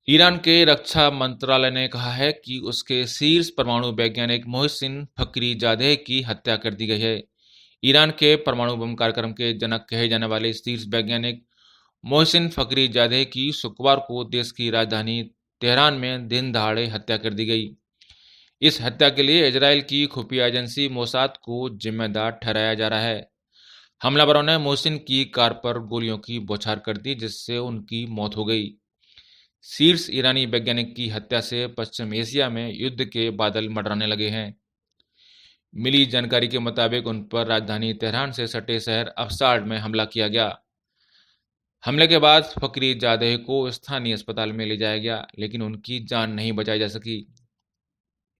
Iran के रक्षा मंत्रालय ने कहा है कि उसके शीर्ष परमाणु वैज्ञानिक मोहसिन फखरीजादेह की हत्या कर दी गई है। ईरान के परमाणु बम कार्यक्रम के जनक कहे जाने वाले शीर्ष वैज्ञानिक मोहसिन फखरीजादेह की शुक्रवार को देश की राजधानी तेहरान में दिन दहाड़े हत्या कर दी गई। इस हत्या के लिए इजराइल की खुफिया एजेंसी मोसाद को जिम्मेदार ठहराया जा रहा है। हमलावरों ने मोहसिन की कार पर गोलियों की बौछार कर दी, जिससे उनकी मौत हो गई। शीर्ष ईरानी वैज्ञानिक की हत्या से पश्चिम एशिया में युद्ध के बादल मंडराने लगे हैं। मिली जानकारी के मुताबिक उन पर राजधानी तेहरान से सटे शहर अफसाड में हमला किया गया। हमले के बाद फखरीजादेह को स्थानीय अस्पताल में ले जाया गया, लेकिन उनकी जान नहीं बचाई जा सकी।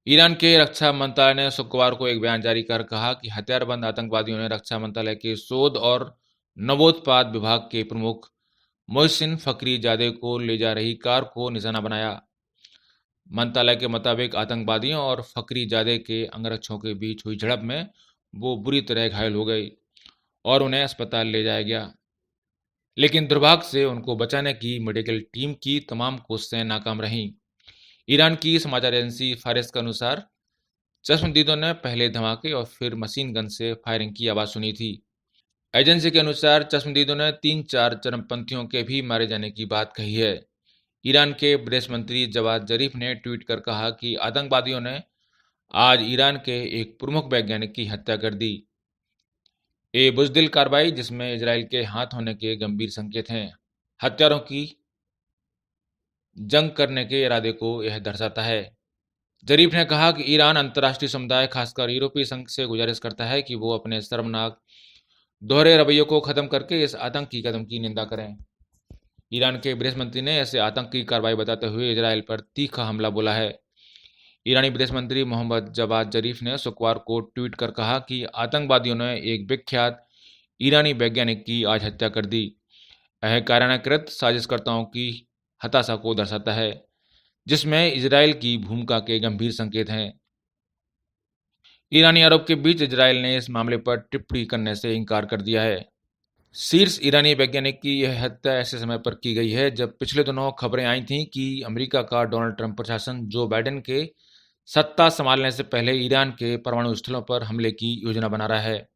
ईरान के रक्षा मंत्रालय ने शुक्रवार को एक बयान जारी कर कहा कि हथियारबंद आतंकवादियों ने रक्षा मंत्रालय के शोध और नवोत्पाद विभाग के प्रमुख मोहसिन फखरीजादेह को ले जा रही कार को निशाना बनाया। मंत्रालय के मुताबिक आतंकवादियों और फखरीजादेह के अंगरक्षकों के बीच हुई झड़प में वो बुरी तरह घायल हो गई और उन्हें अस्पताल ले जाया गया, लेकिन दुर्भाग्य से उनको बचाने की मेडिकल टीम की तमाम कोशिशें नाकाम रहीं। ईरान की समाचार एजेंसी फारिस के अनुसार चश्मदीदों ने पहले धमाके और फिर मशीन गन से फायरिंग की आवाज़ सुनी थी। एजेंसी के अनुसार चश्मदीदों ने 3-4 चरमपंथियों के भी मारे जाने की बात कही है। ईरान के विदेश मंत्री जवाद जरीफ ने ट्वीट कर कहा कि आतंकवादियों ने आज ईरान के एक प्रमुख वैज्ञानिक की हत्या कर दी। ये बुजदिल कार्रवाई जिसमें इजराइल के हाथ होने के गंभीर संकेत हैं, हत्यारों की जंग करने के इरादे को यह दर्शाता है। जरीफ ने कहा कि ईरान अंतर्राष्ट्रीय समुदाय खासकर यूरोपीय संघ से गुजारिश करता है कि वो अपने शर्मनाक दोहरे रवैयों को खत्म करके इस आतंकी कदम की निंदा करें। ईरान के विदेश मंत्री ने ऐसे आतंकी कार्रवाई बताते हुए इजराइल पर तीखा हमला बोला है। ईरानी विदेश मंत्री मोहम्मद जवाद जरीफ ने शुक्रवार को ट्वीट कर कहा कि आतंकवादियों ने एक विख्यात ईरानी वैज्ञानिक की आज हत्या कर दी। यह कायरानाकृत साजिशकर्ताओं की हताशा को दर्शाता है, जिसमें इजराइल की भूमिका के गंभीर संकेत हैं। ईरानी आरोप के बीच इजराइल ने इस मामले पर टिप्पणी करने से इनकार कर दिया है। शीर्ष ईरानी वैज्ञानिक की यह हत्या ऐसे समय पर की गई है जब पिछले दिनों खबरें आई थीं कि अमेरिका का डोनाल्ड ट्रंप प्रशासन जो बाइडेन के सत्ता संभालने से पहले ईरान के परमाणु स्थलों पर हमले की योजना बना रहा है।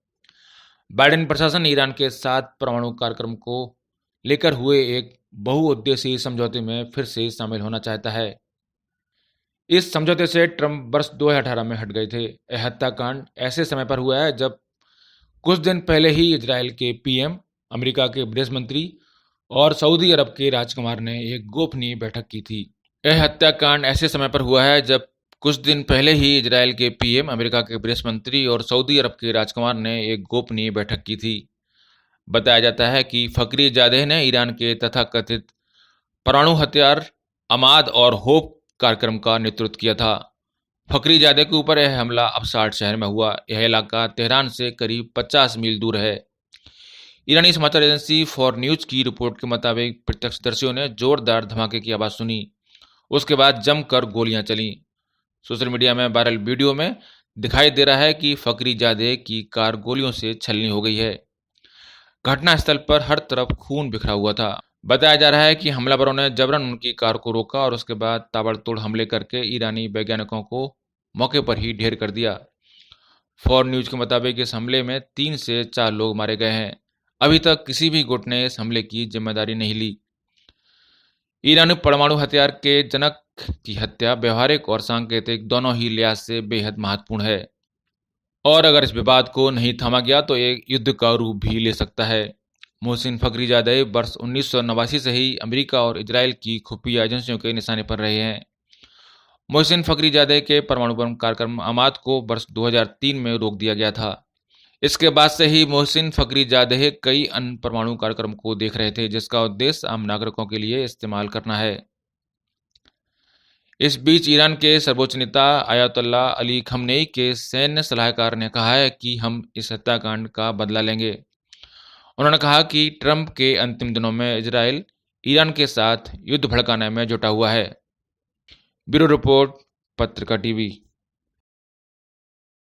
बाइडेन प्रशासन ईरान के साथ परमाणु कार्यक्रम को लेकर हुए एक बहुउद्देशीय समझौते में फिर से शामिल होना चाहता है। इस समझौते से ट्रंप वर्ष 2018 में हट गए थे। यह हत्याकांड ऐसे समय पर हुआ है जब कुछ दिन पहले ही इजराइल के पीएम, अमेरिका के विदेश मंत्री और सऊदी अरब के राजकुमार ने एक गोपनीय बैठक की थी। यह हत्याकांड ऐसे समय पर हुआ है जब कुछ दिन पहले ही इजराइल के पीएम, अमेरिका के विदेश मंत्री और सऊदी अरब के राजकुमार ने एक गोपनीय बैठक की थी। बताया जाता है कि फखरीजादेह ने ईरान के तथाकथित परमाणु हथियार अमाद और होप कार्यक्रम का नेतृत्व किया था। फखरीजादेह के ऊपर यह हमला अफसाड शहर में हुआ। यह इलाका तेहरान से करीब 50 मील दूर है। ईरानी समाचार एजेंसी फॉर न्यूज की रिपोर्ट के मुताबिक प्रत्यक्षदर्शियों ने जोरदार धमाके की आवाज़ सुनी। उसके बाद जमकर गोलियां चलीं। सोशल मीडिया में वायरल वीडियो में दिखाई दे रहा है कि फखरीजादेह की कार गोलियों से छलनी हो गई है। घटनास्थल पर हर तरफ खून बिखरा हुआ था। बताया जा रहा है कि हमलावरों ने जबरन उनकी कार को रोका और उसके बाद ताबड़तोड़ हमले करके ईरानी वैज्ञानिकों को मौके पर ही ढेर कर दिया। फॉर न्यूज के मुताबिक इस हमले में 3 से 4 लोग मारे गए हैं। अभी तक किसी भी गुट ने इस हमले की जिम्मेदारी नहीं ली। ईरानी परमाणु हथियार के जनक की हत्या व्यवहारिक और सांकेतिक दोनों ही लिहाज से बेहद महत्वपूर्ण है और अगर इस विवाद को नहीं थामा गया तो एक युद्ध का रूप भी ले सकता है। मोहसिन फखरीजादेह वर्ष 1989 से ही अमेरिका और इजराइल की खुफिया एजेंसियों के निशाने पर रहे हैं। मोहसिन फखरीजादेह के परमाणु बम कार्यक्रम अमाद को वर्ष 2003 में रोक दिया गया था। इसके बाद से ही मोहसिन फखरीजादेह कई अन्य परमाणु कार्यक्रम को देख रहे थे, जिसका उद्देश्य आम नागरिकों के लिए इस्तेमाल करना है। इस बीच ईरान के सर्वोच्च नेता आयतुल्लाह अली खमनेई के सैन्य सलाहकार ने कहा है कि हम इस हत्याकांड का बदला लेंगे। उन्होंने कहा कि ट्रंप के अंतिम दिनों में इजराइल ईरान के साथ युद्ध भड़काने में जुटा हुआ है। ब्यूरो रिपोर्ट, पत्रिका टीवी।